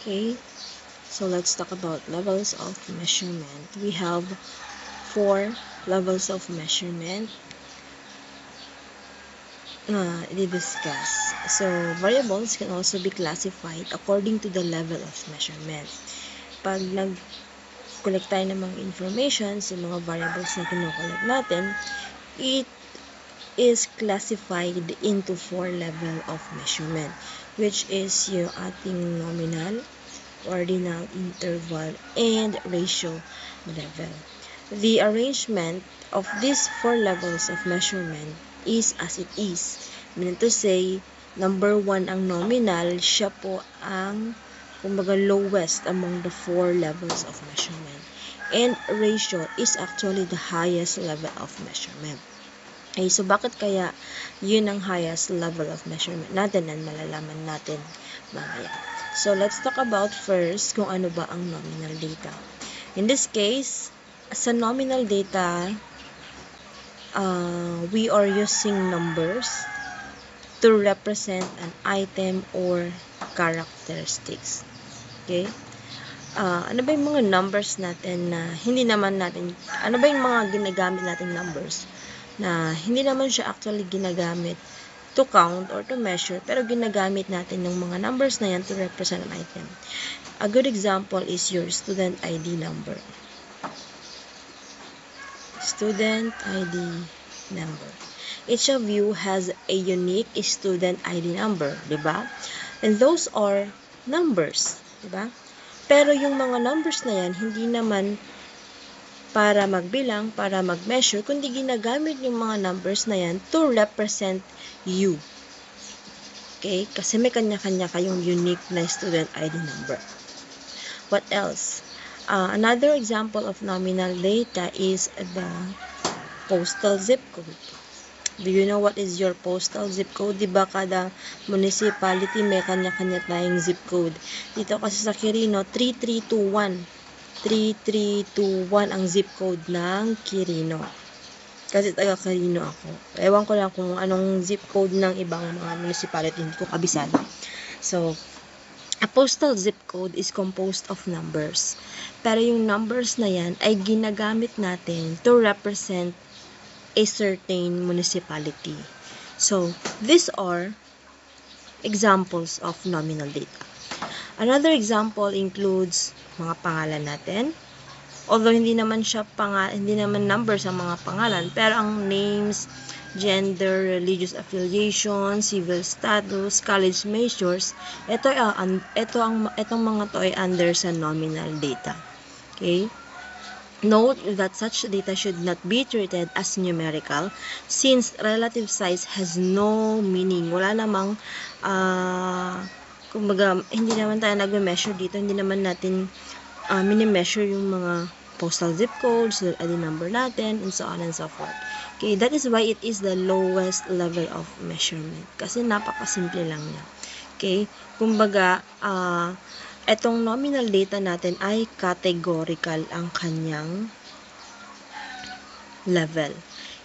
Okay, so let's talk about levels of measurement. We have 4 levels of measurement na i-discuss. So, variables can also be classified according to the level of measurement. Pag nag-collect tayo ng mga information sa mga variables na kinukulit natin, it is classified into 4 level of measurement, which is yung ating nominal, ordinal, interval, and ratio level. The arrangement of these 4 levels of measurement is as it is. Meaning to say, number 1 ang nominal, siya po ang kumbaga lowest among the 4 levels of measurement. And ratio is actually the highest level of measurement. Okay, so bakit kaya yun ang highest level of measurement natin and malalaman natin mamaya. So let's talk about first kung ano ba ang nominal data. In this case, sa nominal data, we are using numbers to represent an item or characteristics. Okay? Ano ba yung mga numbers natin na hindi naman natin, ano ba yung mga ginagamit natin numbers na hindi naman siya actually ginagamit to count or to measure, pero ginagamit natin yung mga numbers na yan to represent an item. A good example is your student ID number. Student ID number. Each of you has a unique student ID number, di ba? And those are numbers, di ba? Pero yung mga numbers na yan, hindi naman para magbilang, para mag-measure, kundi ginagamit yung mga numbers na yan to represent you. Okay? Kasi may kanya-kanya kayong unique na student ID number. What else? Another example of nominal data is the postal zip code. Do you know what is your postal zip code? Diba kada municipality may kanya-kanya tayong zip code. Dito kasi sa Quirino, 3321. 3321 ang zip code ng Quirino. Kasi taga Quirino ako. Ewan ko lang kung anong zip code ng ibang mga municipality. Hindi ko kabisado. So, a postal zip code is composed of numbers. Pero yung numbers na yan ay ginagamit natin to represent a certain municipality. So, these are examples of nominal data. Another example includes mga pangalan natin. Although hindi naman numbers ang mga pangalan, pero ang names, gender, religious affiliation, civil status, college majors, itong mga to ay under sa nominal data. Okay? Note that such data should not be treated as numerical since relative size has no meaning. Wala namang kumbaga, hindi naman tayo nag-measure dito, hindi naman natin mini-measure yung mga postal zip codes, ID number natin, and so on and so forth. Okay, that is why it is the lowest level of measurement. Kasi napakasimple lang niya. Okay, kumbaga, etong nominal data natin ay categorical ang kanyang level.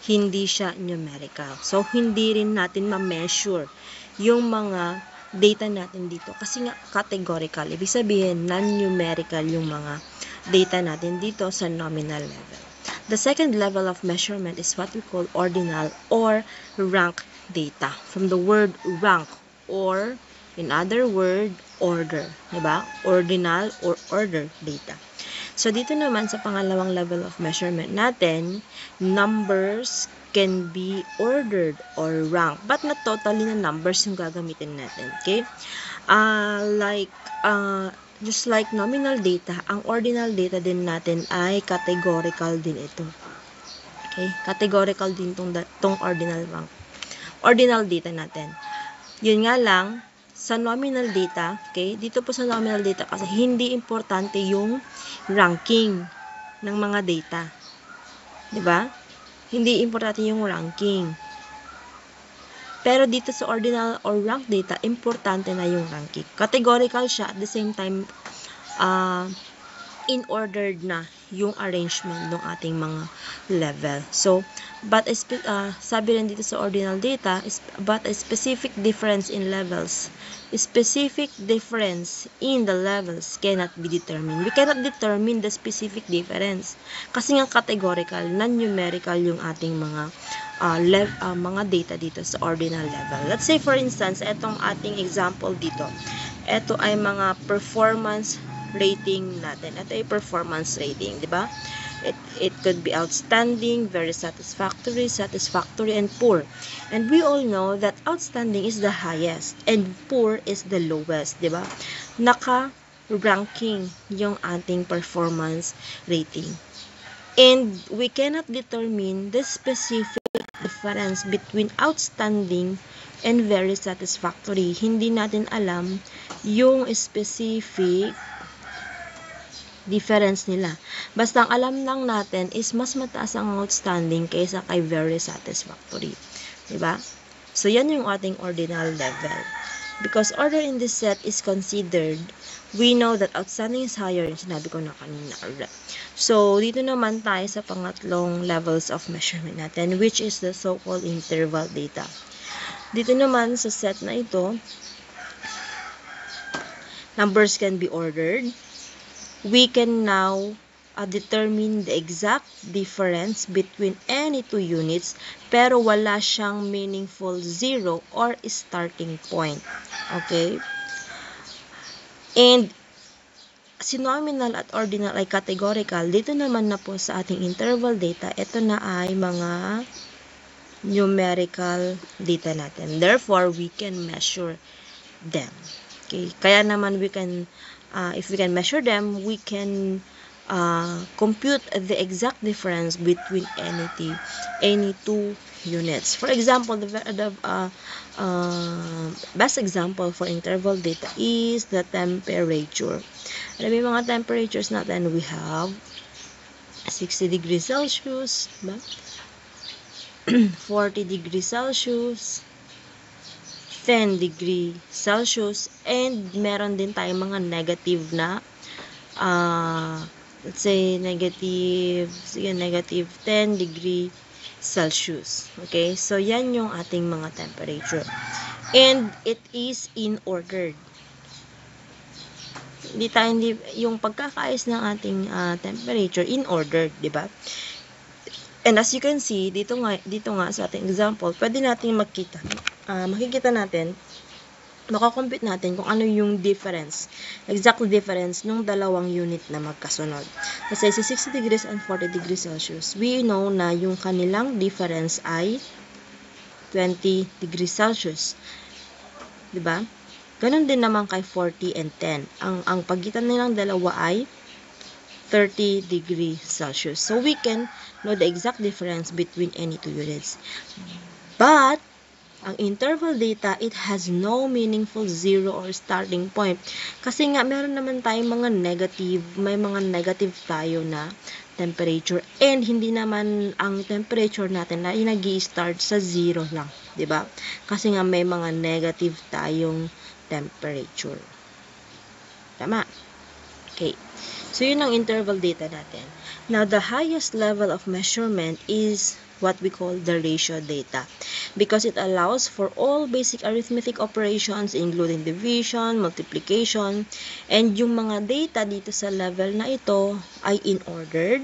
Hindi siya numerical. So, hindi rin natin ma-measure yung mga data natin dito. Kasi nga, categorical. Ibig sabihin, non-numerical yung mga data natin dito sa nominal level. The second level of measurement is what we call ordinal or rank data. From the word rank or, in other word, order. Diba? Ordinal or order data. So, dito naman sa pangalawang level of measurement natin, numbers can be ordered or ranked, but not totally na numbers yung gagamitin natin. Okay? Just like nominal data, ang ordinal data din natin ay categorical din ito. Okay? Categorical din tong ordinal data natin. Yun nga lang, sa nominal data, okay, dito po sa nominal data kasi hindi importante yung ranking ng mga data. 'Di ba? Hindi importante yung ranking. Pero dito sa ordinal or rank data, importante na yung ranking. Categorical siya, at the same time, in-ordered na yung arrangement ng ating mga level. So, sabi rin dito sa ordinal data, but a specific difference in levels. Specific difference in the levels cannot be determined. We cannot determine the specific difference. Kasi nga categorical, non-numerical yung ating mga mga data dito sa ordinal level. Let's say for instance, etong ating example dito. Ito ay mga performance rating natin. Ito ay performance rating, di ba? It could be outstanding, very satisfactory, satisfactory, and poor. And we all know that outstanding is the highest and poor is the lowest, di ba? Naka-ranking yung ating performance rating. And we cannot determine the specific difference between outstanding and very satisfactory. Hindi natin alam yung specific difference nila. Basta ang alam lang natin is mas mataas ang outstanding kaysa kay very satisfactory. Diba? So, yan yung ating ordinal level. Because order in this set is considered, we know that outstanding is higher. Sinabi ko na kanina. So, dito naman tayo sa pangatlong levels of measurement natin, which is the so-called interval data. Dito naman sa set na ito, numbers can be ordered. We can now determine the exact difference between any two units pero wala siyang meaningful zero or starting point. Okay? And nominal at ordinal ay categorical. Dito naman na po sa ating interval data, ito na ay mga numerical data natin. Therefore, we can measure them. Okay? Kaya naman we can if we can measure them, we can compute the exact difference between any two units. For example, the best example for interval data is the temperature. Alam mo yung mga temperatures natin, we have 60 degrees Celsius, 40 degrees Celsius, 10 degree Celsius, and meron din tayong mga negative na let's say negative 10 degree Celsius. Okay? So, yan yung ating mga temperature. And it is in ordered. Yung pagkakaayos ng ating temperature in ordered, di ba? And as you can see, dito nga sa ating example, pwede natin makikita natin, makakompute natin kung ano yung difference, exact difference nung dalawang unit na magkasunod. Kasi sa 60 degrees and 40 degrees Celsius, we know na yung kanilang difference ay 20 degrees Celsius. Diba? Ganon din naman kay 40 and 10. Ang pagitan nilang dalawa ay 30 degrees Celsius. So, we can know the exact difference between any two units. But, ang interval data, it has no meaningful zero or starting point. Kasi nga, meron naman tayong mga negative, may mga negative tayo na temperature. And hindi naman ang temperature natin na nag-i-start sa zero lang. Diba? Kasi nga, may mga negative tayong temperature. Tama? Okay. So, yun ang interval data natin. Now, the highest level of measurement is what we call the ratio data because it allows for all basic arithmetic operations including division, multiplication, and yung mga data dito sa level na ito ay in ordered.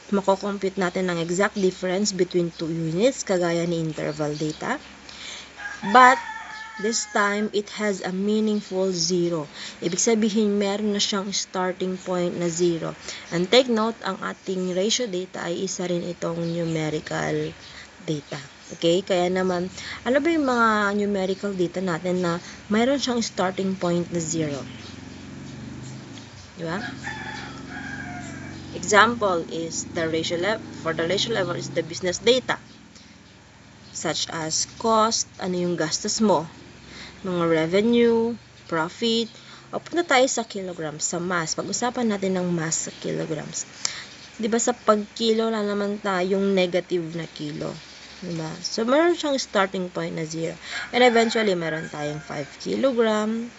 Mako-compute natin ang exact difference between two units kagaya ni interval data. But this time, it has a meaningful zero. Ibig sabihin, meron na siyang starting point na zero. And take note, ang ating ratio data ay isa rin itong numerical data. Okay? Kaya naman, ano ba yung mga numerical data natin na mayroon siyang starting point na zero? Diba? Example is the ratio level. For the ratio level is the business data. Such as cost, ano yung gastos mo, mga revenue, profit, o punta tayo sa kilograms, sa mass. Pag-usapan natin ng mass sa kilograms. Diba sa pagkilo lang naman tayong negative na kilo. Diba? So, meron siyang starting point na 0. And eventually, meron tayong 5 kilogram,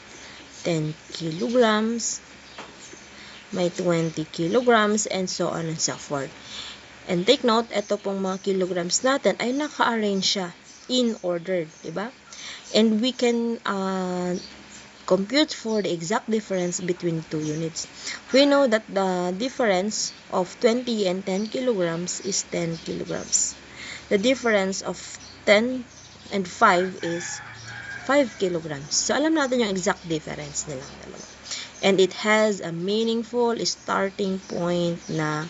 10 kilograms, may 20 kilograms, and so on and so forth. And take note, ito pong mga kilograms natin ay naka-arrange siya in order, diba? And we can compute for the exact difference between two units. We know that the difference of 20 and 10 kilograms is 10 kilograms. The difference of 10 and 5 is 5 kilograms. So, alam natin yung exact difference nilang dalawa. And it has a meaningful starting point na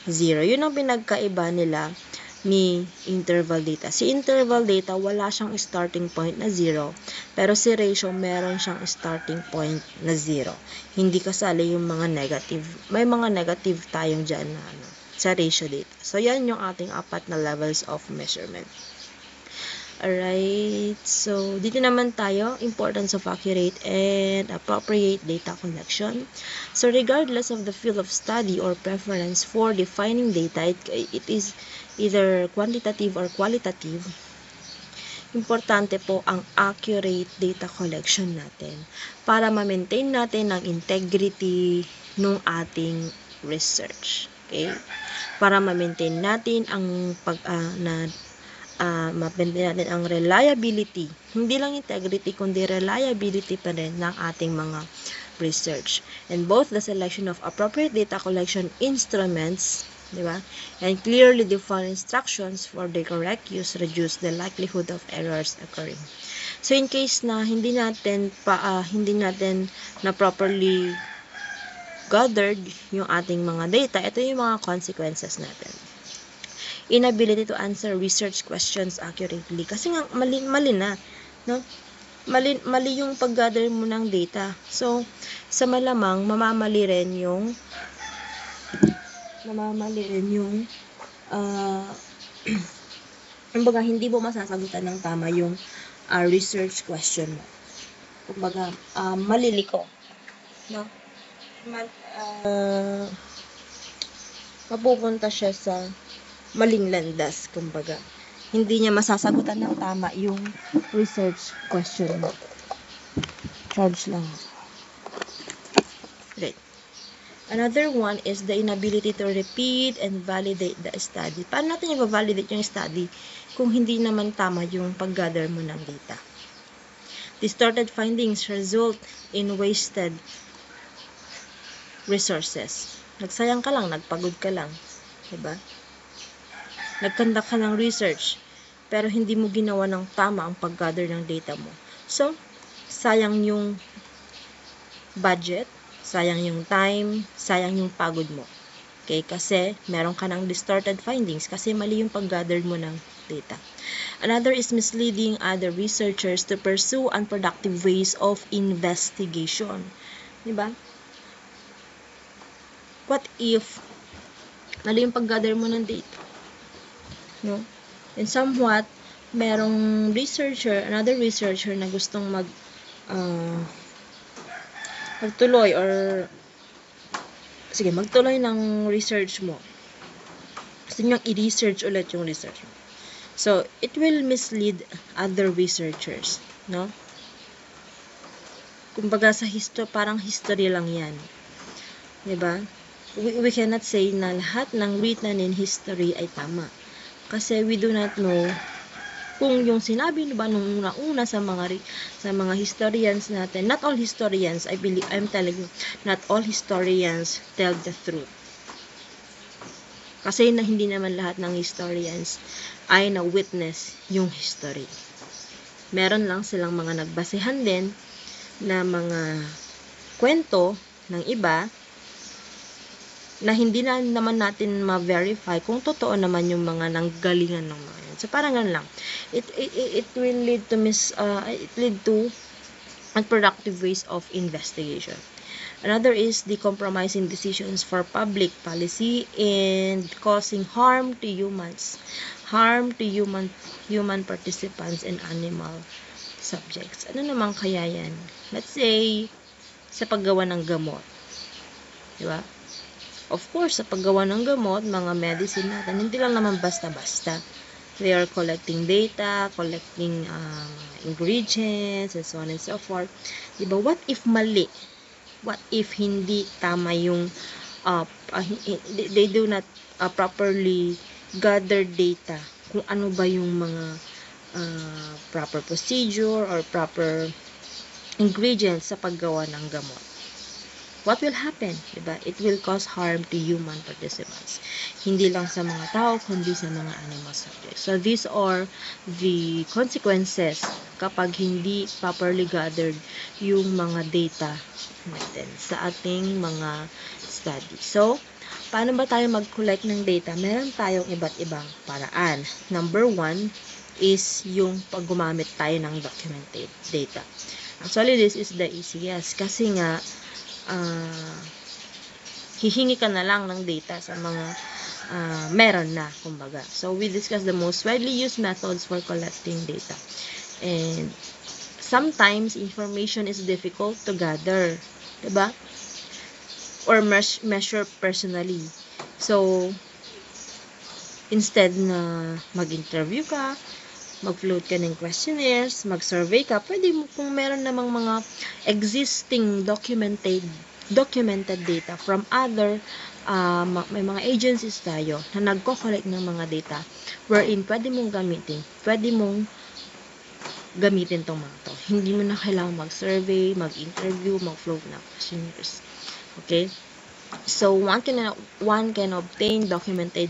0. Yun ang pinagkaiba nila ni interval data. Si interval data, wala siyang starting point na 0. Pero si ratio, meron siyang starting point na 0. Hindi kasali yung mga negative. May mga negative tayong dyan na sa ratio data. So, yan yung ating 4 na levels of measurement. Alright, so dito naman tayo, importance of accurate and appropriate data collection. So regardless of the field of study or preference for defining data, it is either quantitative or qualitative, importante po ang accurate data collection natin para ma-maintain natin ang integrity ng ating research. Okay? Para ma-maintain natin ang ma-maintain natin ang reliability, hindi lang integrity, kundi reliability pa rin ng ating mga research. And both the selection of appropriate data collection instruments, di ba, and clearly defined instructions for the correct use reduce the likelihood of errors occurring. So in case na hindi natin na properly gathered yung ating mga data, ito yung mga consequences natin. Inability to answer research questions accurately. Kasi nga, mali na. No? Mali yung pag-gather mo ng data. So, sa malamang, mamamali rin yung kumbaga, hindi mo masasagutan ng tama yung research question mo. Kumbaga, maliliko. No? Mapupunta siya sa maling landas, kumbaga. Hindi niya masasagutan ng tama yung research question mo. Charge lang. Great. Another one is the inability to repeat and validate the study. Paano natin i-validate yung study kung hindi naman tama yung pag-gather mo ng data? Distorted findings result in wasted resources. Nagsayang ka lang, nagpagod ka lang. Diba? Nagconduct ka ng research, pero hindi mo ginawa ng tama ang pag-gather ng data mo. So, sayang yung budget, sayang yung time, sayang yung pagod mo. Okay? Kasi, meron ka ng distorted findings kasi mali yung pag-gather mo ng data. Another is misleading other researchers to pursue unproductive ways of investigation. Diba? What if mali yung pag-gather mo ng data? No? And somewhat, merong another researcher na gustong magtuloy magtuloy ng research mo. Gusto niyang i-research ulit yung research mo. So, it will mislead other researchers, no? Kumbaga sa parang history lang yan. Diba? We cannot say na lahat ng written in history ay tama. Kasi we do not know kung yung sinabi ba nung una sa mga historians natin. Not all historians, I'm telling you, not all historians tell the truth. Kasi hindi naman lahat ng historians ay na-witness yung history. Meron lang silang mga nagbasehan din na mga kwento ng iba na hindi na naman natin ma-verify kung totoo naman yung mga nanggalingan ng mga yun. So, parang ganun lang. It will lead to unproductive ways of investigation. Another is the compromising decisions for public policy and causing harm to humans. Harm to human participants and animal subjects. Ano naman kaya yan? Let's say, sa paggawa ng gamot. Diba? Of course, sa paggawa ng gamot, mga medicine natin, hindi lang naman basta-basta. They are collecting data, collecting ingredients, and so on and so forth. Diba? What if mali What if hindi tama yung they do not properly gather data kung ano ba yung mga proper procedure or proper ingredients sa paggawa ng gamot. What will happen? Diba? It will cause harm to human participants. Hindi lang sa mga tao, kundi sa mga animal subjects. So, these are the consequences kapag hindi properly gathered yung mga data natin sa ating mga study. So, paano ba tayo mag-collect ng data? Meron tayong iba't ibang paraan. Number 1 is yung pag gumamit tayo ng documented data. Actually, this is the easiest kasi nga hihingi ka na lang ng data sa mga meron na, kumbaga. So, we discuss the most widely used methods for collecting data. And sometimes, information is difficult to gather. Diba? Or measure personally. So, instead na mag-interview ka, mag-float ka ng questionnaires, mag-survey ka, pwede mo kung meron namang mga existing documented data from other may mga agencies tayo na nagko-collect ng mga data wherein pwede mong gamitin tong mga to. Hindi mo na kailangang mag-survey, mag-interview, mag-float ng questionnaires. Okay? So, one can obtain documented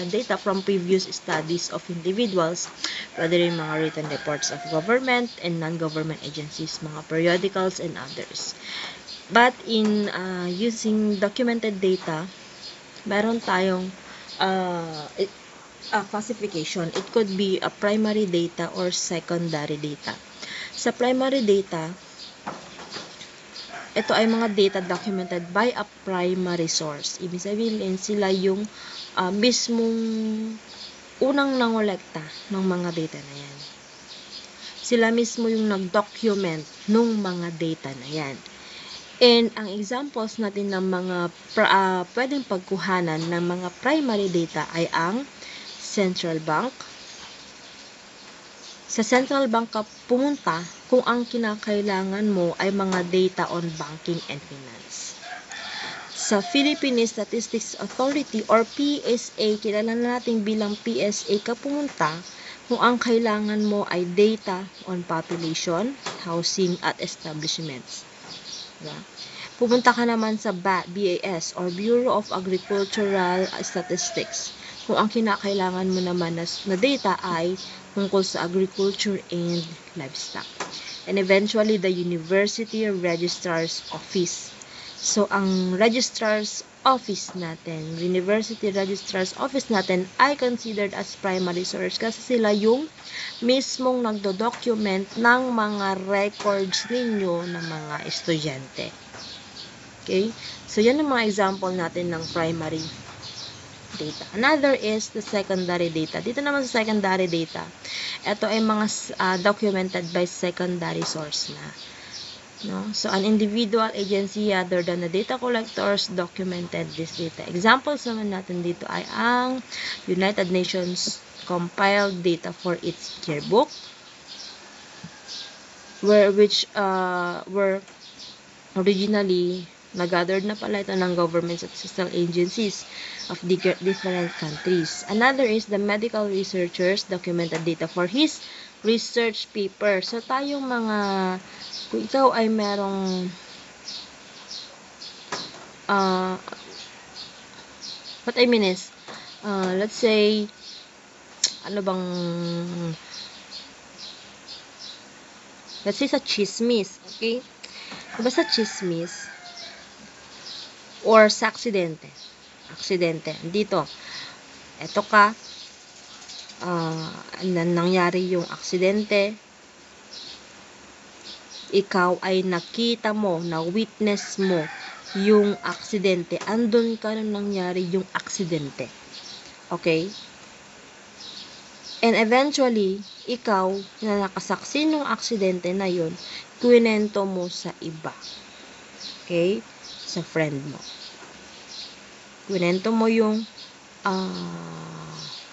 data from previous studies of individuals, whether in mga written reports of government and non-government agencies, mga periodicals, and others. But in using documented data, meron tayong classification. It could be a primary data or secondary data. Sa primary data, ito ay mga data documented by a primary source. Ibig sabihin, sila yung mismong unang nangolekta ng mga data na yan. Sila mismo yung nag-document ng mga data na yan. And ang examples natin ng mga pwedeng pagkuhanan ng mga primary data ay ang central bank. Sa central bank ka pumunta kung ang kinakailangan mo ay mga data on banking and finance. Sa Philippine Statistics Authority or PSA, kilala natin bilang PSA ka pumunta kung ang kailangan mo ay data on population, housing, at establishments. Diba? Pupunta ka naman sa BAS or Bureau of Agricultural Statistics kung ang kinakailangan mo naman na data ay tungkol sa agriculture and livestock. And eventually, the University Registrar's Office. So, ang Registrar's Office natin, University Registrar's Office natin ay considered as primary source kasi sila yung mismong nagdo-document ng mga records ninyo ng mga estudyante. Okay? So, yan ang mga example natin ng primary data. Another is the secondary data. Dito naman sa secondary data, ito ay mga documented by secondary source na. No? So, an individual agency other than the data collectors documented this data. Examples naman natin dito ay ang United Nations compiled data for its yearbook, which were originally nag-gathered na pala ito ng governments at social agencies of different countries. Another is the medical researchers documented data for his research paper. So, tayong mga, kung ikaw ay merong what I mean is, let's say, let's say sa chismis, okay? Diba sa chismis, or sa aksidente, dito, eto ka, nangyari yung aksidente, ikaw ay nakita mo, na witness mo yung aksidente, andun ka nung nangyari yung aksidente. Okay? And eventually, ikaw na nakasaksi ng aksidente na yun, kwento mo sa iba. Okay? Sa friend mo. Kwento mo yung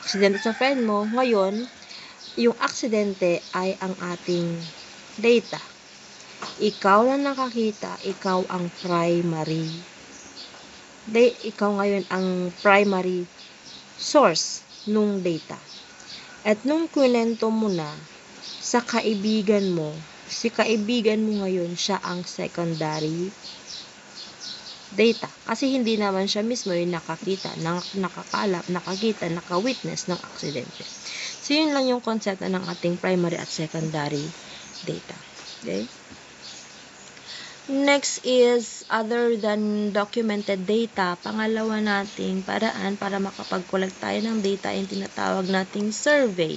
aksidente sa friend mo. Ngayon, yung aksidente ay ang ating data. Ikaw na nakakita, ikaw ang primary. Ikaw ngayon ang primary source nung data. At nung kwento mo na sa kaibigan mo, si kaibigan mo ngayon siya ang secondary data. Kasi hindi naman siya mismo yung nakakita, nakakalap, nakakita, nakawitness ng aksidente. So, yun lang yung konsepto ng ating primary at secondary data. Okay? Next is other than documented data. Pangalawa nating paraan para makapag-collect tayo ng data ay tinatawag nating survey.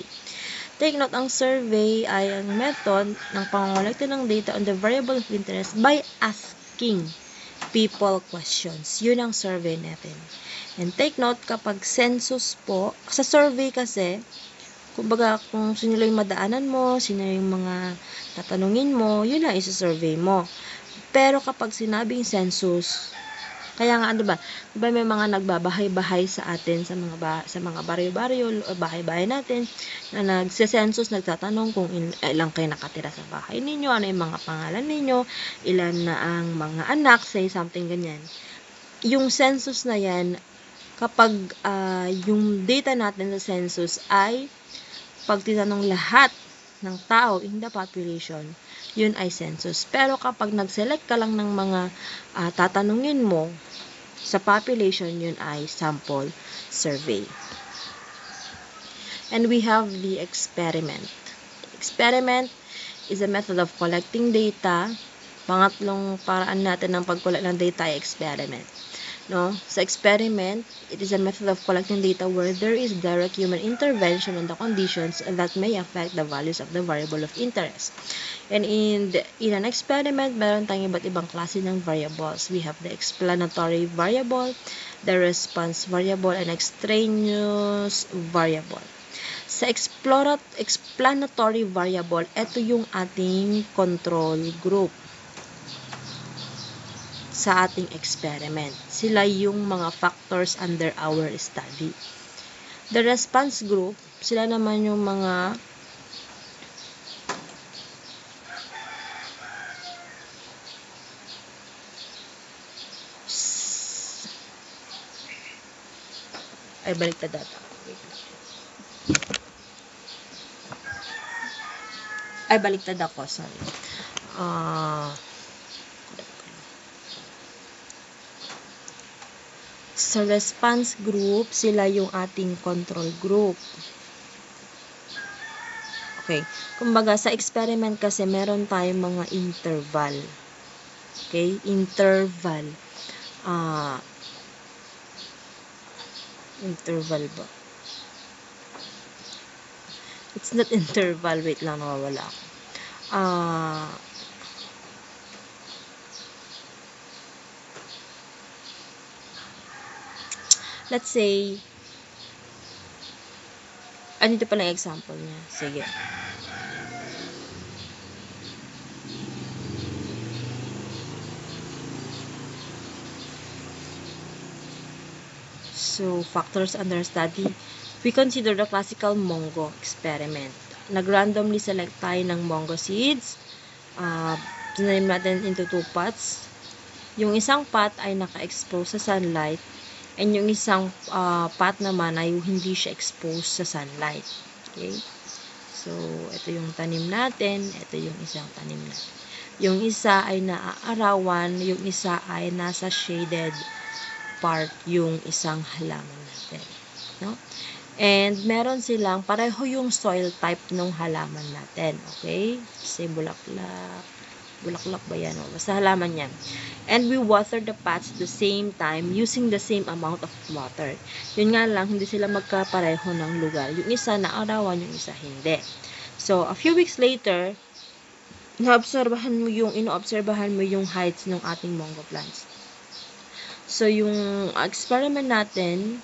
Take note, ang survey ay ang method ng pangongolekta ng data on the variable of interest by asking people questions. Yun ang survey natin. And take note, kapag census po, sa survey kasi, kumbaga kung sino lang yung madaanan mo, sino yung mga tatanungin mo, yun lang isa-survey mo. Pero kapag sinabing census, kaya nga, diba may mga nagbabahay-bahay sa atin sa mga baryo-baryo o bahay-bahay natin na nagse-census, nagtatanong kung ilang kayo nakatira sa bahay ninyo, ano yung mga pangalan ninyo, ilan na ang mga anak, say something ganyan. Yung census na yan, kapag yung data natin sa census ay pag tinanong lahat ng tao in the population, yun ay census. Pero kapag nag-select ka lang ng mga tatanungin mo sa population, yun ay sample survey. And we have the experiment. Experiment is a method of collecting data. Pangatlong paraan natin ng pag-collect ng data ay experiment. No? Sa experiment, it is a method of collecting data where there is direct human intervention on the conditions that may affect the values of the variable of interest. And in an experiment, meron tayong iba't ibang klase ng variables. We have the explanatory variable, the response variable, and extraneous variable. Sa explanatory variable, ito yung ating control group sa ating experiment. Sila yung mga factors under our study. The response group, sila naman yung mga baliktad data. Baliktad ako, sorry. Sa response group, sila yung ating control group. Okay. Kumbaga, sa experiment kasi, meron tayong mga interval. Okay? Interval. Interval ba? It's not interval. Wait lang, nawawala ako. Let's say, dito pala yung example niya. Sige. So, factors under study. We consider the classical Mongo experiment. Nag-randomly select tayo ng Mongo seeds. Tinanim natin into 2 pots. Yung isang pot ay naka-expose sa sunlight. And yung isang pot naman ay hindi siya exposed sa sunlight. Okay? So, ito yung tanim natin. Ito yung isang tanim natin. Yung isa ay naaarawan. Yung isa ay nasa shaded part yung isang halaman natin. No? And meron silang pareho yung soil type ng halaman natin. Okay? Kasi bulaklak ba yan? Basta halaman yan. And we water the pots at the same time using the same amount of water. Yun nga lang, hindi sila magkapareho ng lugar. Yung isa naarawan, yung isa hindi. So, a few weeks later, inoobserbahan mo yung heights ng ating Mongo plants. So, yung experiment natin,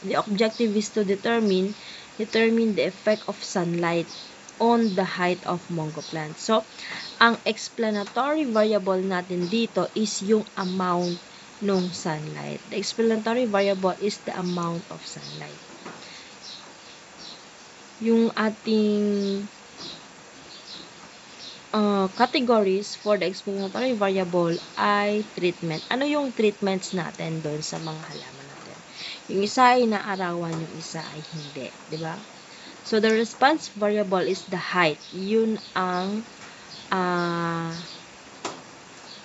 the objective is to determine the effect of sunlight on the height of Mongo plants. So, ang explanatory variable natin dito is yung amount ng sunlight. The explanatory variable is the amount of sunlight. Yung ating categories for the explanatory variable ay treatment. Ano yung treatments natin doon sa mga halaman natin? Yung isa ay inaarawan, yung isa ay hindi. Diba? So, the response variable is the height. Yun ang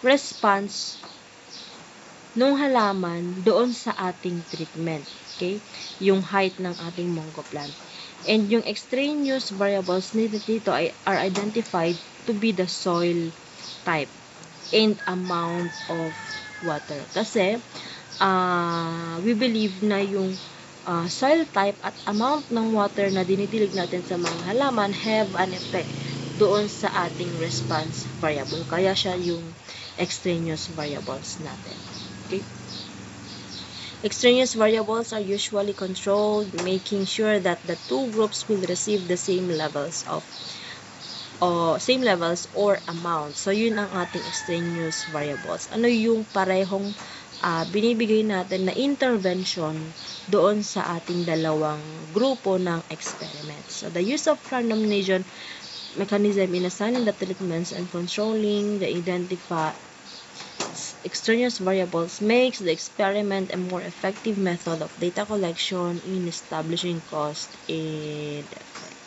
response nung halaman doon sa ating treatment. Okay? Yung height ng ating mongo plant. And yung extraneous variables dito are identified to be the soil type and amount of water. Kasi, we believe na yung soil type at amount ng water na dinidilig natin sa mga halaman have an effect doon sa ating response variable. Kaya siya yung extraneous variables natin. Okay? Extraneous variables are usually controlled, making sure that the two groups will receive the same levels or amount. So, yun ang ating extraneous variables. Ano yung parehong binibigay natin na intervention doon sa ating dalawang grupo ng experiments. So, the use of randomization mechanism in assigning the treatments and controlling the identified extraneous variables makes the experiment a more effective method of data collection in establishing cost and effect.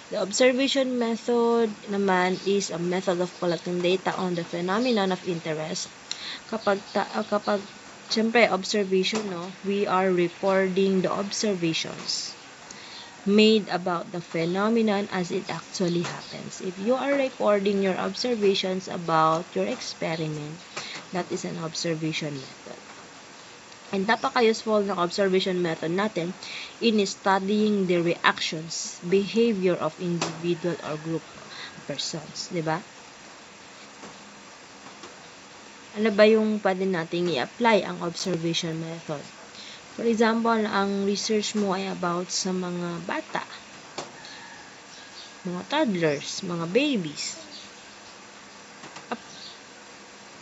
The observation method naman is a method of collecting data on the phenomenon of interest. Kapag syempre, observation, no? We are recording the observations made about the phenomenon as it actually happens. If you are recording your observations about your experiment, that is an observation method. And napaka-useful ng observation method natin in studying the reactions, behavior of individual or group persons. Diba? Ano ba yung pwede nating i-apply ang observation method? For example, ang research mo ay about sa mga bata, mga toddlers, mga babies.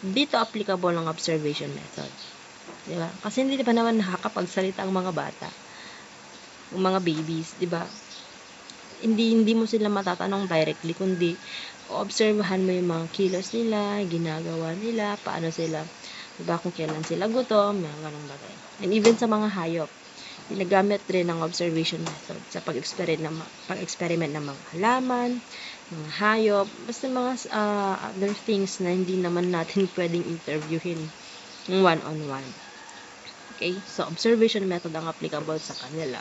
Dito applicable ang observation method. Diba? Kasi hindi pa naman nakakapagsalita ang mga bata, ang mga babies, diba? Hindi mo sila matatanong directly, kundi obserbahan mo yung mga kilos nila, ginagawa nila, paano sila, diba, kung kailan sila gutom, mga ganong bagay. And even sa mga hayop, ginagamit rin ang observation method sa pag-experiment ng mga halaman, mga hayop, basta mga other things na hindi naman natin pwedeng interviewin ng one-on-one. Okay? So, observation method ang applicable sa kanila.